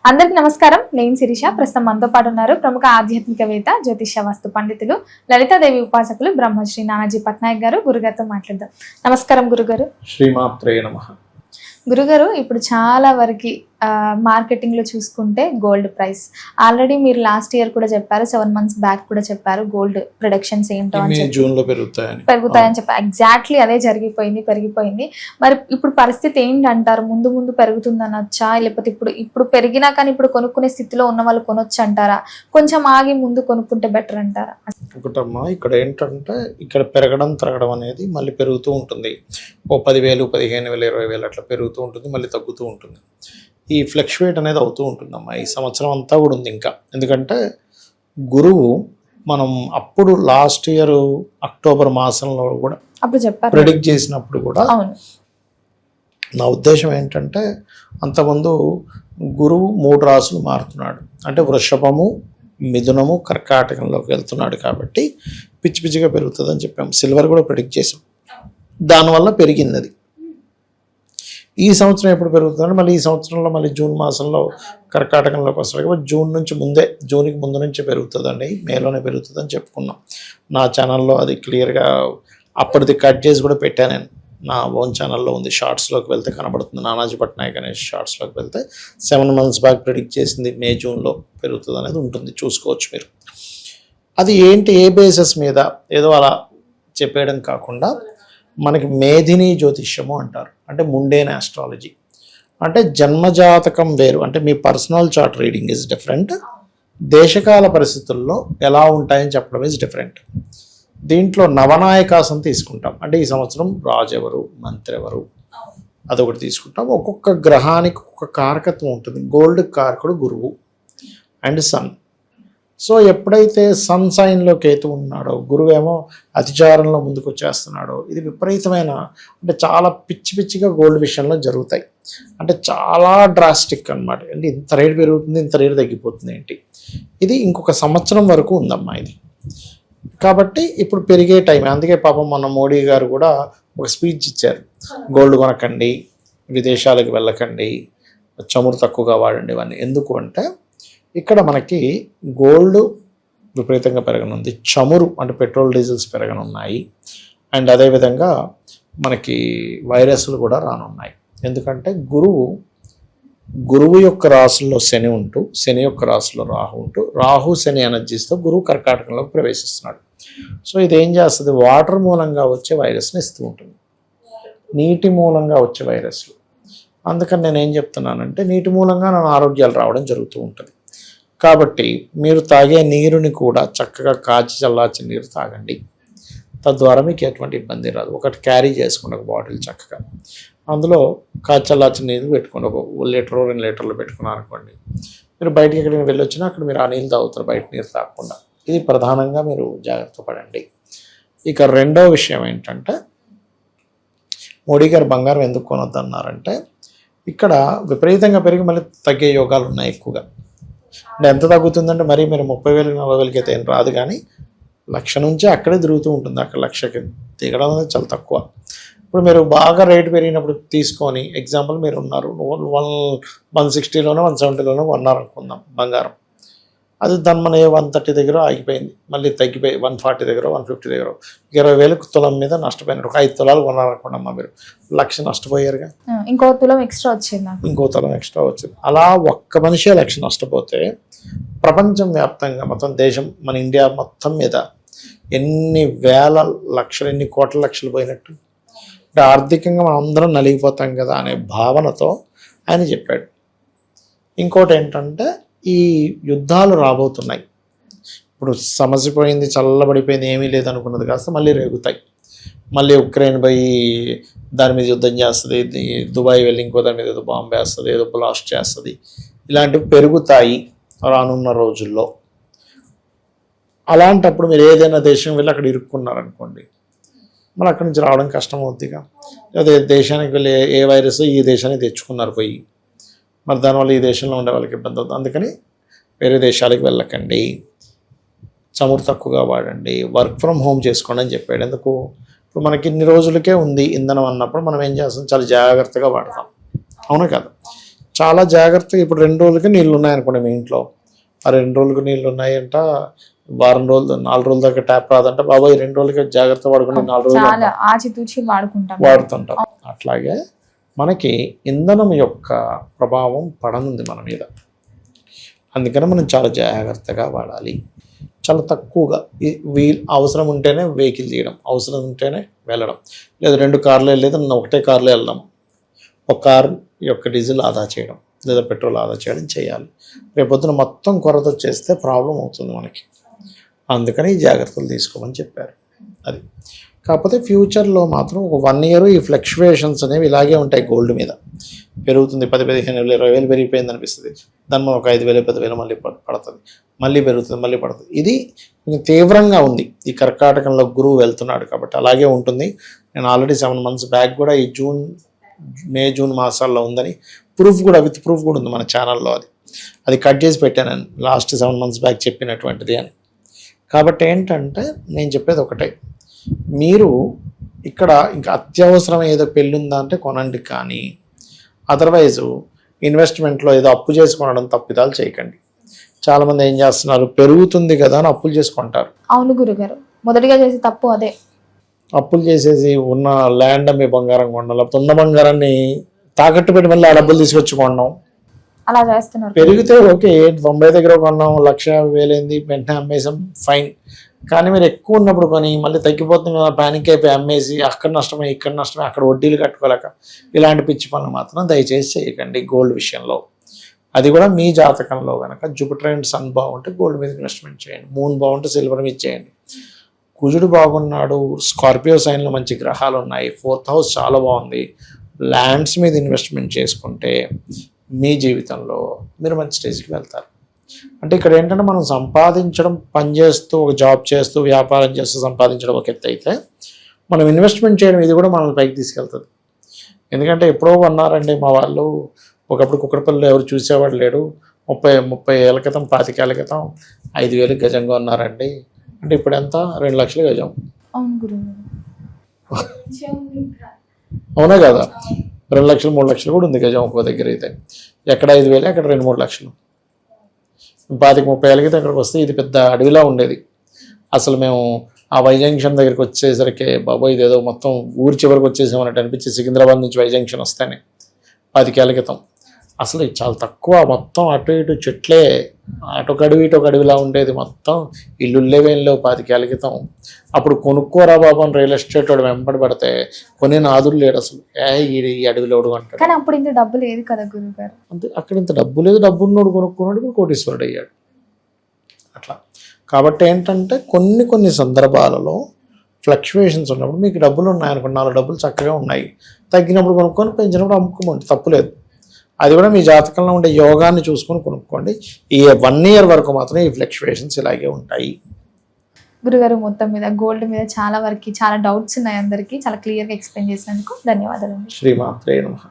అందరికీ నమస్కారం. నేను శిరీష. ప్రస్తుతం మనతో పాటు ఉన్నారు ప్రముఖ ఆధ్యాత్మికవేత్త, జ్యోతిష వాస్తు పండితులు, లలితాదేవి ఉపాసకులు బ్రహ్మశ్రీ నానాజీ పట్నాయక్ గారు. గురుగారితో మాట్లాడదాం. నమస్కారం గురుగారు. శ్రీమాత్రే నమః. గురుగారు, ఇప్పుడు చాలా వరకు మార్కెటింగ్లో చూసుకుంటే గోల్డ్ ప్రైస్ ఆల్రెడీ మీరు లాస్ట్ ఇయర్ కూడా చెప్పారు, 7 months బ్యాక్ కూడా చెప్పారు గోల్డ్ ప్రొడక్షన్స్ ఏంటో అని జూన్లో పెరుగుతాయని చెప్పారు. ఎగ్జాక్ట్లీ అదే పెరిగిపోయింది. మరి ఇప్పుడు పరిస్థితి ఏంటంటారు? ముందు ముందు పెరుగుతుంది అనొచ్చా, లేకపోతే ఇప్పుడు పెరిగినా కానీ ఇప్పుడు కొనుక్కునే స్థితిలో ఉన్న వాళ్ళు కొనొచ్చు అంటారా? కొంచెం ఆగి ముందు కొనుక్కుంటే బెటర్ అంటారా? ఒకటమ్మా, ఇక్కడ ఏంటంటే ఇక్కడ పెరగడం తరగడం అనేది మళ్ళీ పెరుగుతూ ఉంటుంది. ఓ 10,000, 15,000, 20,000 అట్లా పెరుగుతూ ఉంటుంది, మళ్ళీ తగ్గుతూ ఉంటుంది. ఈ ఫ్లక్చువేట్ అనేది అవుతూ ఉంటుందమ్మా. ఈ సంవత్సరం అంతా కూడా ఉంది ఇంకా. ఎందుకంటే గురువు మనం అప్పుడు లాస్ట్ ఇయర్ అక్టోబర్ మాసంలో కూడా ప్రెడిక్ట్ చేసినప్పుడు కూడా నా ఉద్దేశం ఏంటంటే అంతకుముందు గురువు 3 రాసులు మారుతున్నాడు. అంటే వృషభము, మిథునము, కర్కాటకంలోకి వెళ్తున్నాడు కాబట్టి పిచ్చి పిచ్చిగా పెరుగుతుందని చెప్పాము. సిల్వర్ కూడా ప్రెడిక్ట్ చేసాం, దానివల్ల పెరిగింది అది. ఈ సంవత్సరం ఎప్పుడు పెరుగుతుందంటే మళ్ళీ ఈ సంవత్సరంలో మళ్ళీ జూన్ మాసంలో కర్కాటకంలోకి వస్తాడు కాబట్టి జూన్కి ముందు నుంచే పెరుగుతుందండి, మేలోనే పెరుగుతుందని చెప్పుకున్నాం. నా ఛానల్లో అది క్లియర్గా అప్పటిది కట్ చేసి కూడా పెట్టాను నేను. నా ఓన్ ఛానల్లో ఉంది, షార్ట్స్లోకి వెళ్తే కనబడుతుంది. నానాజీ పట్నాయక్ అనే షార్ట్స్లోకి వెళ్తే 7 months బ్యాక్ ప్రిడిక్ట్ చేసింది మే జూన్లో పెరుగుతుంది అనేది ఉంటుంది, చూసుకోవచ్చు మీరు. అది ఏంటి, ఏ బేసిస్ మీద ఏదో అలా చెప్పేయడం కాకుండా మనకి మేధిని జ్యోతిష్యము అంటారు. అంటే ముండేన్ ఆస్ట్రాలజీ అంటే జన్మజాతకం వేరు, అంటే మీ personal chart reading is different. దేశకాల పరిస్థితుల్లో ఎలా ఉంటాయని చెప్పడం ఈజ్ డిఫరెంట్. దీంట్లో నవనాయకాసం తీసుకుంటాం. అంటే ఈ సంవత్సరం రాజు ఎవరు, మంత్రి ఎవరు, అదొకటి తీసుకుంటాం. ఒక్కొక్క గ్రహానికి ఒక్కొక్క కారకత్వం ఉంటుంది. గోల్డ్ కారకుడు గురువు అండ్ సన్. సో ఎప్పుడైతే సన్ సైన్లో కేతు ఉన్నాడో, గురువేమో అతిచారంలో ముందుకు వచ్చేస్తున్నాడో, ఇది విపరీతమైన అంటే చాలా పిచ్చిగా గోల్డ్ విషయంలో జరుగుతాయి. అంటే చాలా డ్రాస్టిక్ అనమాట. అంటే ఇంత రేటు పెరుగుతుంది, ఇంత రేటు తగ్గిపోతుంది ఏంటి. ఇది ఇంకొక సంవత్సరం వరకు ఉందమ్మా ఇది. కాబట్టి ఇప్పుడు పెరిగే టైం. అందుకే పాపం మన మోడీ గారు కూడా ఒక స్పీచ్ ఇచ్చారు, గోల్డ్ కొనకండి, విదేశాలకు వెళ్ళకండి, చమురు తక్కువగా వాడండి ఇవన్నీ. ఎందుకు అంటే ఇక్కడ మనకి గోల్డ్ విపరీతంగా పెరగనుంది, చమురు అంటే పెట్రోల్ డీజిల్స్ పెరగనున్నాయి, అండ్ అదేవిధంగా మనకి వైరస్లు కూడా రానున్నాయి. ఎందుకంటే గురువు యొక్క రాశుల్లో శని ఉంటూ, శని యొక్క రాశిలో రాహు ఉంటూ, రాహు శని ఎనర్జీస్తో గురువు కర్కాటకంలోకి ప్రవేశిస్తున్నాడు. సో ఇది ఏం చేస్తుంది, వాటర్ మూలంగా వచ్చే వైరస్ని ఇస్తూ ఉంటుంది, నీటి మూలంగా వచ్చే వైరస్లు. అందుకని నేను ఏం చెప్తున్నానంటే నీటి మూలంగా నా ఆరోగ్యాలు రావడం జరుగుతూ ఉంటుంది. కాబట్టి మీరు తాగే నీరుని కూడా చక్కగా కాచి చల్లార్చి నీరు తాగండి. తద్వారా మీకు ఎటువంటి ఇబ్బంది రాదు. ఒకటి క్యారీ చేసుకోండి, ఒక బాటిల్ చక్కగా, అందులో కాచి చల్లార్చి నీరు పెట్టుకోండి. ఒక 1 లీటర్ 2 లీటర్లు పెట్టుకున్నారు అనుకోండి. మీరు బయటికి ఎక్కడికి వెళ్ళొచ్చినా అక్కడ మీరు ఆ నీళ్ళు తాగుతారు, బయట నీరు తాగకుండా. ఇది ప్రధానంగా మీరు జాగ్రత్త పడండి. ఇక రెండో విషయం ఏంటంటే, మోడీ గారు బంగారం ఎందుకు కొనొద్దన్నారంటే ఇక్కడ విపరీతంగా పెరిగి మళ్ళీ తగ్గే యోగాలు ఉన్నాయి ఎక్కువగా. అంటే ఎంత తగ్గుతుందంటే మరీ మీరు 30,000, 40,000 అయితే ఏం రాదు, కానీ 1,00,000 నుంచి అక్కడే తిరుగుతూ ఉంటుంది. అక్కడ 1,00,000కి దిగడం అనేది చాలా తక్కువ. ఇప్పుడు మీరు బాగా రేటు పెరిగినప్పుడు తీసుకొని, ఎగ్జాంపుల్ మీరు ఉన్నారు 160లోనో 170లోనో కొన్నారనుకుందాం బంగారం. అది దాని మన 130 దగ్గర ఆగిపోయింది, మళ్ళీ తగ్గిపోయి 140 దగ్గర 150 దగ్గర 20,000 తులం మీద నష్టపోయినారు. ఒక 5 తులాలు కొన్నారనుకోండమ్మా, మీరు 1,00,000 నష్టపోయారుగా. ఇంకో తులం ఎక్స్ట్రా వచ్చింది. అలా ఒక్క మనిషి 1,00,000 నష్టపోతే ప్రపంచం వ్యాప్తంగా మొత్తం దేశం, మన ఇండియా మొత్తం మీద ఎన్ని వేల లక్షలు, ఎన్ని కోట్ల లక్షలు పోయినట్టు. అంటే ఆర్థికంగా మనం అందరం నలిగిపోతాం కదా అనే భావనతో ఆయన చెప్పాడు. ఇంకోటి ఏంటంటే ఈ యుద్ధాలు రాబోతున్నాయి. ఇప్పుడు సమస్య పోయింది, చల్లబడిపోయింది, ఏమీ లేదనుకున్నది కాస్త మళ్ళీ రేగుతాయి. మళ్ళీ ఉక్రెయిన్ పోయి దాని మీద యుద్ధం చేస్తుంది, దుబాయ్ వెళ్ళి ఇంకో దాని మీద ఏదో బాంబు వేస్తుంది, ఏదో బ్లాస్ట్ చేస్తుంది. ఇలాంటివి పెరుగుతాయి రానున్న రోజుల్లో. అలాంటప్పుడు మీరు ఏదైనా దేశం వెళ్ళి అక్కడ ఇరుక్కున్నారనుకోండి, మళ్ళీ అక్కడి నుంచి రావడం కష్టం అవుతుందిగా. అదే దేశానికి వెళ్ళి ఏ వైరస్ ఈ దేశానికి తెచ్చుకున్నారు పోయి, మరి దానివల్ల ఈ దేశంలో ఉండే వాళ్ళకి ఇబ్బంది అవుతుంది. అందుకని వేరే దేశాలకు వెళ్ళకండి, చమురు తక్కువగా వాడండి, వర్క్ ఫ్రమ్ హోమ్ చేసుకోండి అని చెప్పాడు. ఎందుకు, ఇప్పుడు మనకి ఇన్ని రోజులకే ఉంది ఇంధనం అన్నప్పుడు మనం ఏం చేస్తాం, చాలా జాగ్రత్తగా వాడతాం, అవునా కదా. చాలా జాగ్రత్తగా ఇప్పుడు 2 రోజులకి నీళ్ళు ఉన్నాయనుకోండి మీ ఇంట్లో, ఆ 2 రోజులకి నీళ్ళు ఉన్నాయంట, వారం రోజులు 4 రోజుల దాకా ట్యాప్ రాదంట, బాబాయ్ 2 రోజులకి జాగ్రత్త పడుకుని 4 రోజులు చాలా ఆచితూచి వాడుతుంటాం. అట్లాగే మనకి ఇంధనం యొక్క ప్రభావం పడనుంది మన మీద, అందుకని మనం చాలా జాగ్రత్తగా వాడాలి. చాలా తక్కువగా అవసరం ఉంటేనే వెహికల్ తీయడం, అవసరం ఉంటేనే వెళ్ళడం, లేదా 2 కార్లు వెళ్ళేది ఒకటే కార్లో వెళ్దాం. ఒక కార్ యొక్క డీజిల్ ఆదా చేయడం లేదా పెట్రోల్ ఆదా చేయడం చేయాలి. రేపొద్దున మొత్తం కొరత వచ్చేస్తే ప్రాబ్లం అవుతుంది మనకి, అందుకని ఈ జాగ్రత్తలు తీసుకోమని చెప్పారు. అది కాకపోతే ఫ్యూచర్లో మాత్రం ఒక 1 year ఈ ఫ్లక్చువేషన్స్ అనేవి ఇలాగే ఉంటాయి. గోల్డ్ మీద పెరుగుతుంది, 10,000, 15,000, 20,000 పెరిగిపోయింది అనిపిస్తుంది, దాన్ని మనం ఒక 5,000, 10,000 మళ్ళీ పడుతుంది, మళ్ళీ పెరుగుతుంది, మళ్ళీ పడుతుంది. ఇది కొంచెం తీవ్రంగా ఉంది. ఈ కర్కాటకంలో గురువు వెళ్తున్నాడు కాబట్టి అలాగే ఉంటుంది. నేను ఆల్రెడీ 7 months బ్యాక్ కూడా ఈ మే జూన్ మాసాల్లో ఉందని ప్రూఫ్ కూడా, విత్ ప్రూఫ్ కూడా ఉంది మన ఛానల్లో. అది కట్ చేసి పెట్టాను లాస్ట్ 7 months బ్యాక్ చెప్పినటువంటిది అని. కాబట్టి ఏంటంటే నేను చెప్పేది ఒకటే, మీరు ఇక్కడ ఇంకా అత్యవసరం ఏదో పెళ్ళి ఉందా అంటే కొనండి, కానీ అదర్వైజ్ ఇన్వెస్ట్మెంట్లో ఏదో అప్పు చేసి కొనడం తప్పిదాలు చేయకండి. చాలామంది ఏం చేస్తున్నారు, పెరుగుతుంది కదా అని అప్పులు చేసుకుంటారు. అవును గురుగారు, మొదటిగా చేసే తప్పు అదే. అప్పులు చేసేసి ఉన్న ల్యాండ్ అమ్మి బంగారం కొనడం, లేకపోతే ఉన్న బంగారాన్ని తాకట్టు పెట్టి మళ్ళీ ఆ డబ్బులు తీసుకొచ్చి కొనడం, అలా చేస్తున్నారు. పెరిగితే ఓకే, 90 దగ్గర కొన్నాం, 1,50,000 వెంటనే అమ్మేసాం, ఫైన్. కానీ మీరు ఎక్కువ ఉన్నప్పుడు కొని మళ్ళీ తగ్గిపోతుంది కదా, ప్యానిక్ అయిపోయి అమ్మేసి అక్కడ నష్టమే ఇక్కడ నష్టమే, అక్కడ వడ్డీలు కట్టుకోలేక ఇలాంటి పిచ్చి పనులు మాత్రం దయచేసి చేయకండి గోల్డ్ విషయంలో. అది కూడా మీ జాతకంలో కనుక జూపిటర్ అండ్ సన్ బాగుంటే గోల్డ్ మీద ఇన్వెస్ట్మెంట్ చేయండి, మూన్ బాగుంటే సిల్వర్ మీద చేయండి. కుజుడు బాగున్నాడు, స్కార్పియో సైన్లో మంచి గ్రహాలు ఉన్నాయి, 4th house చాలా బాగుంది, ల్యాండ్స్ మీద ఇన్వెస్ట్మెంట్ చేసుకుంటే మీ జీవితంలో మీరు మంచి స్టేజ్కి వెళ్తారు. అంటే ఇక్కడ ఏంటంటే మనం సంపాదించడం, పని చేస్తూ ఒక జాబ్ చేస్తూ వ్యాపారం చేస్తూ సంపాదించడం ఒక ఎత్తు అయితే, మనం ఇన్వెస్ట్మెంట్ చేయడం ఇది కూడా మనల్ని పైకి తీసుకెళ్తుంది. ఎందుకంటే ఎప్పుడో కొన్నారండి మా వాళ్ళు, ఒకప్పుడు కుక్కడపల్లిలో ఎవరు చూసేవాడు లేడు, 30 ఏళ్ళ క్రితం 25 ఏళ్ళ క్రితం 5,000 గజంగా ఉన్నారండి అంటే ఇప్పుడు ఎంత, 2 లక్షలు గజం. అవును గురుగారు, అవునా కదా, 2 లక్షలు 3 లక్షలు కూడా ఉంది గజం ఒక్కో దగ్గర అయితే. ఎక్కడ 5,000, అక్కడ 2-3 లక్షలు. 25-30 ఏళ్ళ క్రితం అక్కడికి వస్తే ఇది పెద్ద అడవిలా ఉండేది. అసలు మేము ఆ వై జంక్షన్ దగ్గరికి వచ్చేసరికి బాబోయ్ ఇదేదో మొత్తం ఊరి చివరికి వచ్చేసామన్నట్టు అనిపించి, సికింద్రాబాద్ నుంచి వై జంక్షన్ వస్తేనే 25 ఏళ్ళ క్రితం అసలు చాలా తక్కువ, మొత్తం అటు ఇటు చెట్లే, అటొక అడవి ఇటొక అడవిలా ఉండేది, మొత్తం ఇల్లులేవేంలో 25 ఏళ్ళ క్రితం. అప్పుడు కొనుక్కోరా బాబు అని రియల్ ఎస్టేట్ వాడు వెంబడి పడితే కొనే నాదులు లేడు అసలు, ఈ అడవిలో అంటాడు. కానీ అప్పుడు ఇంత డబ్బు లేదు కదా గురుగారు. అంతే, అక్కడ ఇంత డబ్బు లేదు, డబ్బున్నోడు కొనుక్కున్నాడు, ఇప్పుడు కోటీశ్వరుడు అయ్యాడు అట్లా. కాబట్టి ఏంటంటే కొన్ని సందర్భాలలో ఫ్లక్చువేషన్స్ ఉన్నప్పుడు మీకు డబ్బులు ఉన్నాయనుకోండి, 4 డబ్బులు చక్కగా ఉన్నాయి, తగ్గినప్పుడు కొనుక్కొని పెంచినప్పుడు అమ్ముకోమండి, తప్పులేదు. అది కూడా మీ జాతకంలో ఉండే యోగాన్ని చూసుకొని కొనుక్కోండి. ఈ 1 year వరకు మాత్రం ఈ ఫ్లక్చువేషన్స్ ఇలాగే ఉంటాయి. గురుగారు మొత్తం మీద గోల్డ్ మీద చాలా డౌట్స్ ఉన్నాయి అందరికీ, చాలా క్లియర్గా ఎక్స్ప్లెయిన్ చేసినందుకు ధన్యవాదాలు. శ్రీమాత్రే నమః.